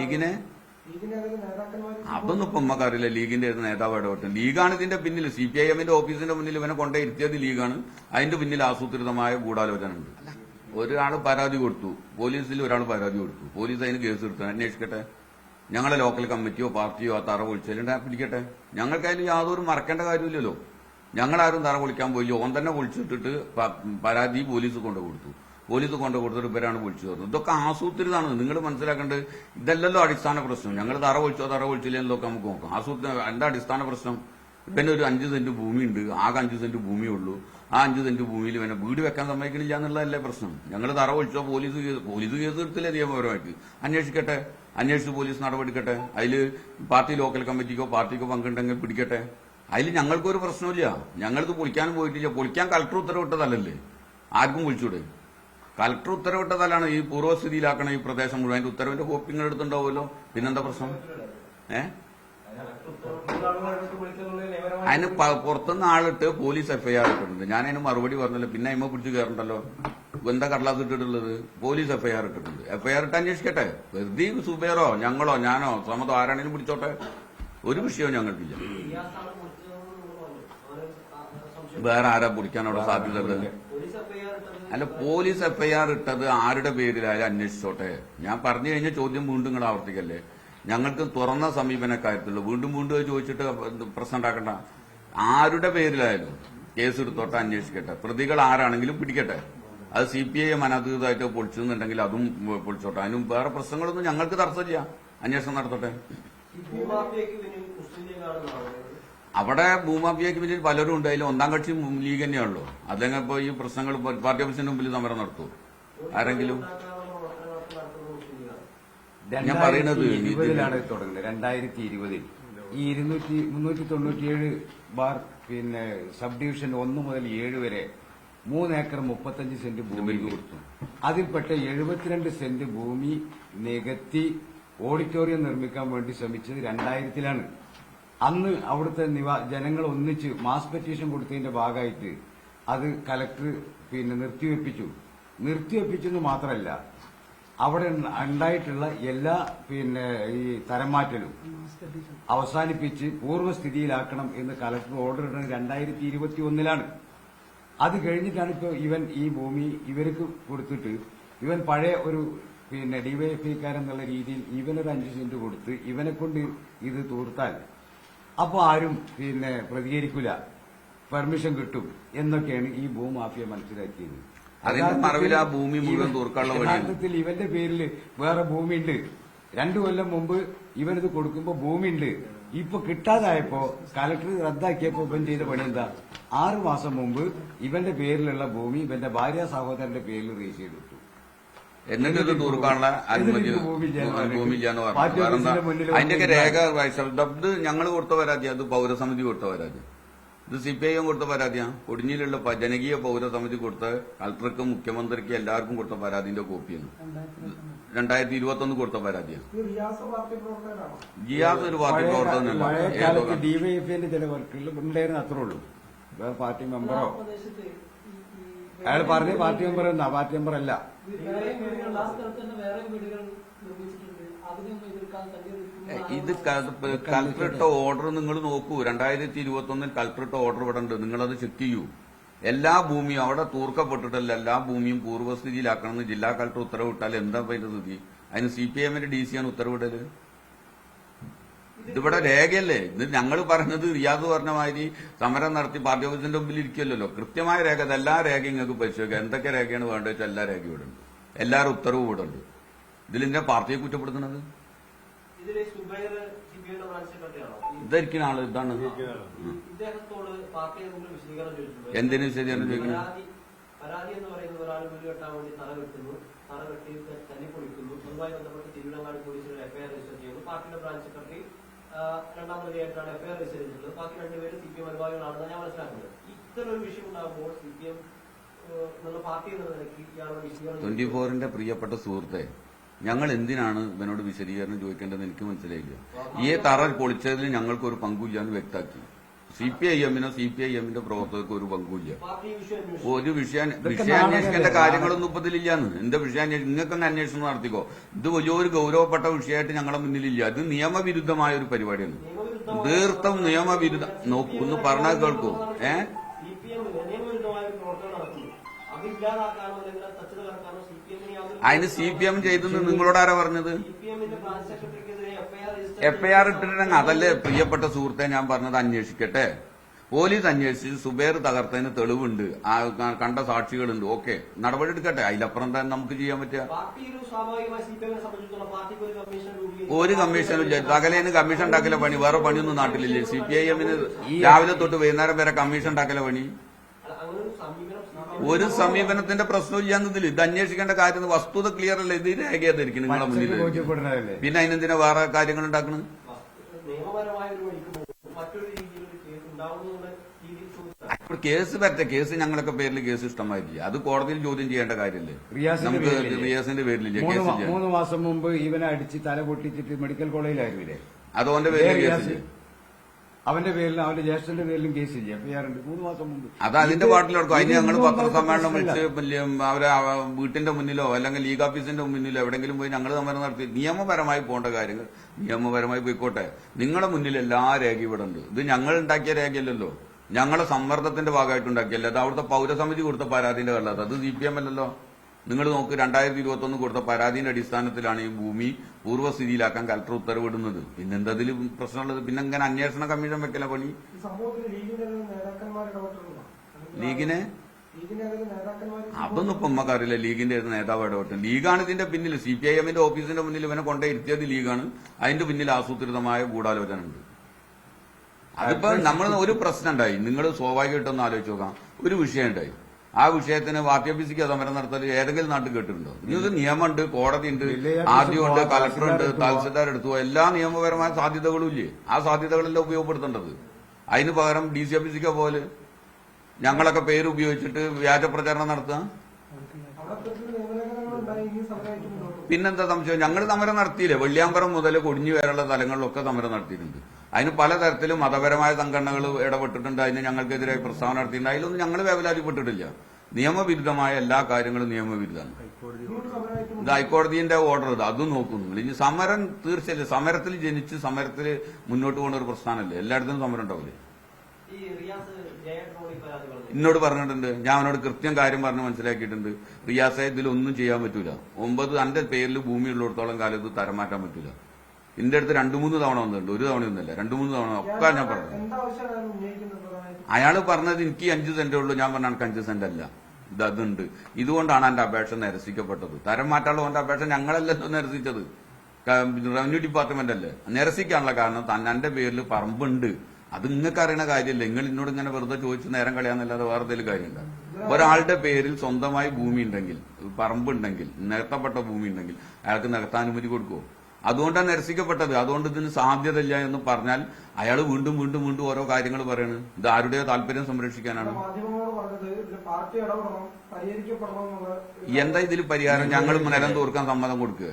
ലീഗിനെ അതൊന്നും ഇപ്പൊ നമുക്കറിയില്ല. ലീഗിന്റെ നേതാവ് ഇടപെട്ടു. ലീഗാണ് ഇതിന്റെ പിന്നിൽ. CPIM ഓഫീസിന്റെ മുന്നിൽ ഇവനെ കൊണ്ടേ ഇരുത്തിയത് ലീഗാണ്. അതിന്റെ പിന്നിൽ ആസൂത്രിതമായ ഗൂഢാലോചന ഉണ്ട്. ഒരാൾ പരാതി കൊടുത്തു, പോലീസിൽ ഒരാൾ പരാതി കൊടുത്തു, പോലീസ് അതിന് കേസ് എടുത്തു, അന്വേഷിക്കട്ടെ. ഞങ്ങളെ ലോക്കൽ കമ്മിറ്റിയോ പാർട്ടിയോ ആ തറ പൊളിച്ചാലും പിടിക്കട്ടെ. ഞങ്ങൾക്ക് അതിന് യാതൊരു മറക്കേണ്ട കാര്യമില്ലല്ലോ. ഞങ്ങളാരും തറ പൊളിക്കാൻ പോയില്ല. ഓൻ തന്നെ പൊളിച്ചിട്ടിട്ട് പരാതി പോലീസ് കൊണ്ടു കൊടുത്തു. പോലീസ് കൊണ്ടു കൊടുത്തിട്ട് ഇവരാണ് പൊളിച്ചു തരുന്നത്. ഇതൊക്കെ ആസൂത്രിതാണ്. നിങ്ങൾ മനസ്സിലാക്കേണ്ടത് ഇതല്ലല്ലോ അടിസ്ഥാന പ്രശ്നം. ഞങ്ങൾ തറ പൊളിച്ചില്ല എന്നൊക്കെ നമുക്ക് നോക്കാം. എന്താ അടിസ്ഥാന പ്രശ്നം? ഇവന് ഒരു 5 സെന്റ് ഭൂമി ഉണ്ട്, ആകെ 5 സെന്റ് ഭൂമിയേ ഉള്ളൂ. ആ 5 സെന്റ് ഭൂമിയിൽ ഇവനെ വീട് വെക്കാൻ സമ്മതിക്കണില്ല എന്നുള്ളതല്ലേ പ്രശ്നം. ഞങ്ങൾ തറ പൊളിച്ചോ, പോലീസ് കേസ് എടുത്തില്ലേ നിയമപരമായിട്ട്? അന്വേഷിക്കട്ടെ, അന്വേഷിച്ച് പോലീസ് നടപടിക്കട്ടെ. അതിൽ പാർട്ടി ലോക്കൽ കമ്മിറ്റിക്കോ പാർട്ടിക്കോ പങ്കുണ്ടെങ്കിൽ പിടിക്കട്ടെ. അതിൽ ഞങ്ങൾക്കൊരു പ്രശ്നമില്ല. ഞങ്ങളിത് പൊളിക്കാനും പോയിട്ടില്ല. പൊളിക്കാൻ കളക്ടർ ഉത്തരവിട്ടതല്ലേ, ആർക്കും വിളിച്ചൂടെ? കളക്ടർ ഉത്തരവിട്ടതല്ലാണ് ഈ പൂർവ്വസ്ഥിതിയിലാക്കണം ഈ പ്രദേശം മുഴുവൻ. അതിന്റെ ഉത്തരവിന്റെ കോപ്പിങ്ങൾ എടുത്തിട്ടുണ്ടാവുമല്ലോ. പിന്നെന്താ പ്രശ്നം? അതിന് പുറത്തുനിന്ന് ആളിട്ട് പോലീസ് FIR ഇട്ടിട്ടുണ്ട്. ഞാൻ അതിന് മറുപടി പറഞ്ഞല്ലോ. പിന്നെ അതിമ പിടിച്ച് കയറണ്ടല്ലോ. എന്താ കടലാസ് ഇട്ടിട്ടുള്ളത്? പോലീസ് FIR ഇട്ടിട്ടുണ്ട്. FIR ഇട്ട് അന്വേഷിക്കട്ടെ. വെറുതെ സുബേറോ ഞങ്ങളോ ഞാനോ സമതോ ആരാണെങ്കിലും പിടിച്ചോട്ടെ. ഒരു വിഷയവും ഞങ്ങൾക്കില്ല. വേറെ ആരാ പിടിക്കാനവിടെ സാധ്യതയുള്ളത്? അല്ല, പോലീസ് FIR ഇട്ടത് ആരുടെ പേരിലായാലും അന്വേഷിച്ചോട്ടെ. ഞാൻ പറഞ്ഞു കഴിഞ്ഞ ചോദ്യം വീണ്ടും നിങ്ങൾ ആവർത്തിക്കല്ലേ. ഞങ്ങൾക്ക് തുറന്ന സമീപനക്കാര്യത്തുള്ളൂ. വീണ്ടും വീണ്ടും ചോദിച്ചിട്ട് പ്രശ്നം ഉണ്ടാക്കണ്ട. ആരുടെ പേരിലായാലും കേസ് എടുത്തോട്ടെ, അന്വേഷിക്കട്ടെ. പ്രതികൾ ആരാണെങ്കിലും പിടിക്കട്ടെ. അത് CPIM അനധികൃതമായിട്ട് പൊളിച്ചെന്നുണ്ടെങ്കിൽ അതും പൊളിച്ചോട്ടെ. അതിനും വേറെ പ്രശ്നങ്ങളൊന്നും ഞങ്ങൾക്ക് തടസ്സമില്ല. അന്വേഷണം നടത്തട്ടെ. അവിടെ ഭൂമാഫിയയ്ക്ക് പിന്നിൽ പലരും ഉണ്ട്. അതിൽ ഒന്നാം കക്ഷി ലീഗ് തന്നെയാണല്ലോ. അല്ലെങ്കിൽ ഇപ്പൊ ഈ പ്രശ്നങ്ങൾ പാർട്ടി ഓഫീസിന്റെ മുമ്പിൽ സമരം നടത്തും ആരെങ്കിലും? ഞാൻ പറയുന്നത് 2020 തുടങ്ങുന്നത്. 2020 ഈ 397 ബാർ പിന്നെ സബ് ഡിവിഷൻ 1 മുതൽ 7 വരെ 3 ഏക്കർ 35 സെന്റ് ഭൂമി കൊടുത്തു. അതിൽപ്പെട്ട 72 സെന്റ് ഭൂമി നികത്തി ഓഡിറ്റോറിയം നിർമ്മിക്കാൻ വേണ്ടി ശ്രമിച്ചത് 2000-ലാണ്. അന്ന് അവിടുത്തെ ജനങ്ങൾ ഒന്നിച്ച് മാസ് പെറ്റീഷൻ കൊടുത്തതിന്റെ ഭാഗമായിട്ട് അത് കലക്ടർ നിർത്തിവെപ്പിച്ചെന്ന് മാത്രമല്ല, അവിടെ ഉണ്ടായിട്ടുള്ള എല്ലാ ഈ തരംമാറ്റലും അവസാനിപ്പിച്ച് പൂർവ്വസ്ഥിതിയിലാക്കണം എന്ന് കലക്ടർ ഓർഡർ ഇടുന്നത് 2021-ലാണ്. അത് കഴിഞ്ഞിട്ടാണ് ഇപ്പോൾ ഇവൻ ഈ ഭൂമി ഇവർക്ക് കൊടുത്തിട്ട് ഇവൻ പഴയ ഒരു ഡിവൈഎഫ്ഐക്കാരെന്നുള്ള രീതിയിൽ ഇവനൊരു 5 സെന്റ് കൊടുത്ത് ഇവനെ കൊണ്ട് ഇത് തീർത്താൽ അപ്പൊ ആരും പ്രതികരിക്കില്ല, പെർമിഷൻ കിട്ടും എന്നൊക്കെയാണ് ഈ ഭൂമാഫിയ മനസ്സിലാക്കിയത്. അതിന്റെ മറവിൽ ആ ഭൂമി മുഴുവൻ തീർക്കാനുള്ള യഥാർത്ഥത്തിൽ ഇവന്റെ പേരിൽ വേറെ ഭൂമിയുണ്ട്. 2 കൊല്ലം മുമ്പ് ഇവനിത് കൊടുക്കുമ്പോ ഭൂമിയുണ്ട്. ഇപ്പൊ കിട്ടാതായപ്പോ കലക്ടർ റദ്ദാക്കിയപ്പോ ഇവൻ ചെയ്ത പണി എന്താ? 6 മാസം മുമ്പ് ഇവന്റെ പേരിലുള്ള ഭൂമി ഇവന്റെ ഭാര്യ സഹോദരന്റെ പേരിൽ രജിസ്റ്റർ ചെയ്തിട്ടു. എന്നിട്ട് ഇത് തീർക്കാനുള്ള അനുമതി ഭൂമിയില്ലാന്ന് പറഞ്ഞു. അതിന്റെയൊക്കെ രേഖ ഇത് ഞങ്ങൾ കൊടുത്ത പരാതി, അത് പൗരസമിതി കൊടുത്ത പരാതി. ഇത് CPIM കൊടുത്ത പരാതിയാണ്. കൊടിഞ്ഞിയിലുള്ള ജനകീയ പൗരസമിതി കൊടുത്ത കളക്ടർക്ക്, മുഖ്യമന്ത്രിക്ക് എല്ലാവർക്കും കൊടുത്ത പരാതിന്റെ കോപ്പിയാണ്. 2021 കൊടുത്ത പരാതിയാണ്. ജിയാസ് ഒരു പാർട്ടി പ്രവർത്തനമല്ല. പഴയ കാലത്ത് ഡിവൈഎഫ്ഐന്റെ ചില വർക്കുകൾ ഉണ്ടായിരുന്നു, അത്രേ ഉള്ളൂ. പാർട്ടി മെമ്പറോ അയാൾ പറഞ്ഞ പാർട്ടി മെമ്പർ എന്നാ? പാർട്ടി മെമ്പർ അല്ല. ഇത് കളക്ടറിട്ട ഓർഡർ നിങ്ങൾ നോക്കൂ. 2021 കളക്ടറിട്ട ഓർഡർ ഇവിടെ ഉണ്ട്. നിങ്ങളത് ചെക്ക് ചെയ്യൂ. എല്ലാ ഭൂമിയും അവിടെ തൂർക്കപ്പെട്ടിട്ടല്ല, എല്ലാ ഭൂമിയും പൂർവ്വസ്ഥിതിയിലാക്കണമെന്ന് ജില്ലാ കളക്ടർ ഉത്തരവിട്ടാൽ എന്താ അതിന്റെ സ്ഥിതി? അതിന് CPIMന്റെ DC ആണ് ഉത്തരവിടല്. ഇതിവിടെ രേഖയല്ലേ? ഇത് ഞങ്ങൾ പറഞ്ഞത് റിയാദ് പറഞ്ഞ മാതിരി സമരം നടത്തി പാർട്ടി ഓഫീസിന്റെ മുമ്പിൽ ഇരിക്കുമല്ലോ. കൃത്യമായ രേഖ, എല്ലാ രേഖയും നിങ്ങൾക്ക് പരിശോധിക്കാം. എന്തൊക്കെ രേഖയാണ് വേണ്ടത് വെച്ചാൽ എല്ലാ രേഖയും ഇവിടെ ഉണ്ട്. എല്ലാവരും ഉത്തരവും ഇവിടെ ഉണ്ട്. ഇതിലിന്റെ പാർട്ടിയെ കുറ്റപ്പെടുത്തുന്നത് ഇതായിരിക്കും ആള്. ഇതാണ് എന്തിനു വിശദീകരണം ചോദിക്കുന്നത്? പരാതി എന്ന് പറയുന്നത് ഒരാൾ വീട് കെട്ടാൻ വേണ്ടി തറ കെട്ടി തല്ലിപ്പൊളിക്കുന്നു. അതുമായി ബന്ധപ്പെട്ട് തിരുവിതാംകൂർ പോലീസിൽ FIR രജിസ്റ്റർ ചെയ്യുന്നു. പാർട്ടിയുടെ ബ്രാഞ്ച് സെക്രട്ടറി 2ാം പ്രതിയായിട്ടാണ് FIR രജിസ്റ്റർ ചെയ്തിട്ടുള്ളത്. ബാക്കി 2 പേര് CPIM അനുഭാവികളാണെന്ന് ഞാൻ മനസ്സിലാക്കുന്നത്. ഇത്തരം ഒരു വിഷയം ഉണ്ടാകുമ്പോൾ CPIM പാർട്ടി എന്ന നിലയ്ക്ക് ഇയാളുടെ വിശദീകരണം 24ന്റെ പ്രിയപ്പെട്ട സുഹൃത്തെ, ഞങ്ങൾ എന്തിനാണ് ഇവനോട് വിശദീകരണം ചോദിക്കേണ്ടതെന്ന് എനിക്ക് മനസ്സിലായില്ല. ഈ തറ പൊളിച്ചതിൽ ഞങ്ങൾക്കൊരു പങ്കുമില്ലാന്ന് വ്യക്തമാക്കി. CPIM-നോ CPIM-ന്റെ പ്രവർത്തകർക്ക് ഒരു പങ്കുമില്ല. പാർട്ടി വിഷയം അന്വേഷിച്ചു. ഒരു വിഷയം അന്വേഷിക്കേണ്ട കാര്യങ്ങളൊന്നും ഇപ്പൊ ഇതിലില്ലാന്ന്. എന്താ വിഷയം നിങ്ങൾക്കൊന്ന് അന്വേഷണം നടത്തിക്കോ. ഇത് വലിയൊരു ഗൗരവപ്പെട്ട വിഷയമായിട്ട് ഞങ്ങളുടെ മുന്നിലില്ല. ഇത് നിയമവിരുദ്ധമായ ഒരു പരിപാടിയാണ്. തീർത്തും നിയമവിരുദ്ധ ഒന്ന് പറഞ്ഞാൽ കേൾക്കൂ. CPM നിയമവിരുദ്ധമായ ഒരു പ്രവർത്തനം നടത്തുന്നു. അത് ഇല്ലാതാക്കാനോ അല്ലെങ്കിൽ തച്ചത് കറക്കാനോ CPM-ന് അതിന് CPM ചെയ്തെന്ന് നിങ്ങളോട് ആരാ പറഞ്ഞത്? CPM-ന്റെ ബ്രാഞ്ച് സെക്രട്ടറിക്കെതിരെ FIR ഇട്ടിട്ടുണ്ടെങ്കിൽ അതല്ലേ പ്രിയപ്പെട്ട സുഹൃത്തെ ഞാൻ പറഞ്ഞത്. അന്വേഷിക്കട്ടെ. പോലീസ് അന്വേഷിച്ച് സുബേർ തകർത്തതിന് തെളിവുണ്ട്, കണ്ട സാക്ഷികളുണ്ട്. ഓക്കെ, നടപടി എടുക്കട്ടെ. അതിലപ്പുറം തന്നെ നമുക്ക് ചെയ്യാൻ പറ്റുക. ഒരു കമ്മീഷനും തകലേന് കമ്മീഷൻ ഉണ്ടാക്കല പണി. വേറെ പണിയൊന്നും നാട്ടിലില്ലേ. CPIM-ന് രാവിലെ തൊട്ട് വൈകുന്നേരം വരെ കമ്മീഷൻ ഉണ്ടാക്കല പണി. ഒരു സമീപനത്തിന്റെ പ്രശ്നമില്ലാന്നതിൽ ഇത് അന്വേഷിക്കേണ്ട കാര്യം വസ്തുത ക്ലിയർ അല്ല. ഇത് രേഖയാതിരിക്കും നിങ്ങളുടെ മുന്നിൽ. പിന്നെ അതിനെന്തിനാ വേറെ കാര്യങ്ങൾ ഉണ്ടാക്കണം? കേസ് വരട്ടെ. കേസ് ഞങ്ങളൊക്കെ പേരിൽ കേസ് ഇഷ്ടമായില്ല. അത് കോടതിയിൽ ചോദ്യം ചെയ്യേണ്ട കാര്യമല്ലേ. നമുക്ക് റിയാസിന്റെ പേരിലില്ല കേസില്ല. 3 മാസം മുമ്പ് ഇവനെ അടിച്ച് തല പൊട്ടിച്ചിട്ട് മെഡിക്കൽ കോളേജിലായിരുന്നില്ലേ? അത് അവന്റെ പേരിൽ കേസില്ല. അവന്റെ പേരിലും അവന്റെ ജ്യേഷ്ഠന്റെ പേരിലും കേസില്ല. FIR ഉണ്ട് 3 മാസം മുമ്പ്. അത് അതിന്റെ പാട്ടിലെടുക്കും. അതിന് ഞങ്ങൾ പത്രസമ്മേളനം വിളിച്ച് അവരെ വീട്ടിന്റെ മുന്നിലോ അല്ലെങ്കിൽ ലീഗ് ഓഫീസിന്റെ മുന്നിലോ എവിടെങ്കിലും പോയി ഞങ്ങൾ സമരം നടത്തി നിയമപരമായി പോകേണ്ട കാര്യങ്ങൾ നിയമപരമായി പോയിക്കോട്ടെ. നിങ്ങളുടെ മുന്നിൽ എല്ലാ രേഖയും ഇവിടെ ഉണ്ട്. ഇത് ഞങ്ങൾ ഉണ്ടാക്കിയ രേഖയല്ലല്ലോ. ഞങ്ങളെ സമ്മർദ്ദത്തിന്റെ ഭാഗമായിട്ട് ഉണ്ടാക്കിയല്ല. അത് അവിടുത്തെ പൗരസമിതി കൊടുത്ത പരാതിന്റെ കള്ളത്. അത് CPM അല്ലല്ലോ. നിങ്ങൾ നോക്ക്, 2021 കൊടുത്ത പരാതിന്റെ അടിസ്ഥാനത്തിലാണ് ഈ ഭൂമി പൂർവ്വസ്ഥിതിയിലാക്കാൻ കലക്ടർ ഉത്തരവിടുന്നത്. പിന്നെന്താ അതിൽ പ്രശ്നമുള്ളത്? പിന്നെ ഇങ്ങനെ അന്വേഷണ കമ്മീഷൻ വെക്കല പണി. ലീഗിനെ അതൊന്നും ഇപ്പൊ നമുക്കറിയില്ല. ലീഗിന്റെ നേതാവ് ഇടപെട്ടു. ലീഗാണ് ഇതിന്റെ പിന്നിൽ. CPIM-ന്റെ ഓഫീസിന്റെ മുന്നിൽ ഇവനെ കൊണ്ടേ ഇരുത്തിയത് ലീഗാണ്. അതിന്റെ പിന്നിൽ ആസൂത്രിതമായ ഗൂഢാലോചന ഉണ്ട്. അതിപ്പോ നമ്മൾ ഒരു പ്രശ്നം ഉണ്ടായി. നിങ്ങൾ സ്വാഭാവികമായിട്ടൊന്ന് ആലോചിച്ച് നോക്കാം. ഒരു വിഷയം ഉണ്ടായി. ആ വിഷയത്തിന് പാർട്ടി സമരം നടത്തൽ ഏതെങ്കിലും നാട്ടിൽ കേട്ടിട്ടുണ്ടോ? ഇത് നിയമമുണ്ട്, കോടതിയുണ്ട്, ആദ്യമുണ്ട്, കളക്ടറുണ്ട്, തഹസിൽദാർ എടുത്തു. എല്ലാ നിയമപരമായ സാധ്യതകളും ഇല്ലേ? ആ സാധ്യതകളെല്ലാം ഉപയോഗപ്പെടുത്തേണ്ടത്. അതിന് പകരം DCPCക്ക് പോലെ ഞങ്ങളൊക്കെ പേര് ഉപയോഗിച്ചിട്ട് വ്യാജ പ്രചാരണം നടത്തുക. പിന്നെന്താ സംശയം? ഞങ്ങൾ സമരം നടത്തിയില്ലേ? വെള്ളിയാമ്പറം മുതൽ കൊടിഞ്ഞു വരെയുള്ള സ്ഥലങ്ങളിലൊക്കെ സമരം നടത്തിയിട്ടുണ്ട്. അതിന് പലതരത്തിലും മതപരമായ സംഘടനകൾ ഇടപെട്ടിട്ടുണ്ട്. അതിന് ഞങ്ങൾക്കെതിരെ പ്രസ്താവന നടത്തിയിട്ടുണ്ട്. അതിലൊന്നും ഞങ്ങൾ വേവലാതിപ്പെട്ടിട്ടില്ല. നിയമവിരുദ്ധമായ എല്ലാ കാര്യങ്ങളും നിയമവിരുദ്ധമാണ്. ഇത് ഹൈക്കോടതിന്റെ ഓർഡർ. ഇത് അതും നോക്കുന്നു. ഇനി സമരം തീർച്ചയായും സമരത്തിൽ ജനിച്ച് സമരത്തിൽ മുന്നോട്ട് പോകുന്ന ഒരു പ്രസ്ഥാനമല്ലേ. എല്ലായിടത്തും സമരം ഉണ്ടാവില്ലേ? എന്നോട് പറഞ്ഞിട്ടുണ്ട്. ഞാൻ അവനോട് കൃത്യം കാര്യം പറഞ്ഞ് മനസ്സിലാക്കിയിട്ടുണ്ട്. റിയാസെ, ഇതിലൊന്നും ചെയ്യാൻ പറ്റൂല. 9 അന്റെ പേരിൽ ഭൂമി ഉള്ളിടത്തോളം കാലം ഇത് തരം മാറ്റാൻ പറ്റൂല. എന്റെ അടുത്ത് 2-3 തവണ വന്നിട്ടുണ്ട്. ഒരു തവണയൊന്നുമില്ല, 2-3 തവണ ഒക്കെ ഞാൻ പറഞ്ഞു. അയാള് പറഞ്ഞത് എനിക്ക് 5 സെന്റേ ഉള്ളൂ. ഞാൻ പറഞ്ഞ എനിക്ക് 5 സെന്റ് അല്ല, അതുണ്ട്. ഇതുകൊണ്ടാണ് എന്റെ അപേക്ഷ നിരസിക്കപ്പെട്ടത്. തരം മാറ്റാനുള്ള എന്റെ അപേക്ഷ ഞങ്ങളല്ലല്ലോ നിരസിച്ചത്, റവന്യൂ ഡിപ്പാർട്ട്മെന്റ് അല്ലേ. നിരസിക്കാനുള്ള കാരണം എന്റെ പേരിൽ പറമ്പുണ്ട്. അത് നിങ്ങൾക്ക് അറിയണ കാര്യമല്ല. നിങ്ങൾ എന്നോട് ഇങ്ങനെ വെറുതെ ചോദിച്ച് നേരം കളയാന്നല്ലാതെ വേറെ എന്തെങ്കിലും കാര്യമുണ്ടോ? ഒരാളുടെ പേരിൽ സ്വന്തമായി ഭൂമി ഉണ്ടെങ്കിൽ, പറമ്പുണ്ടെങ്കിൽ, നികത്തപ്പെട്ട ഭൂമി ഉണ്ടെങ്കിൽ അയാൾക്ക് നികത്താനുമതി കൊടുക്കുമോ? അതുകൊണ്ടാണ് നിരസിക്കപ്പെട്ടത്. അതുകൊണ്ട് ഇതിന് സാധ്യതയില്ല എന്ന് പറഞ്ഞാൽ അയാൾ വീണ്ടും വീണ്ടും വീണ്ടും ഓരോ കാര്യങ്ങൾ പറയണ്. ഇത് ആരുടെയോ താല്പര്യം സംരക്ഷിക്കാനാണ്. എന്താ ഇതിൽ പരിഹാരം? ഞങ്ങൾ നിലം തോർക്കാൻ സമ്മതം കൊടുക്കുക.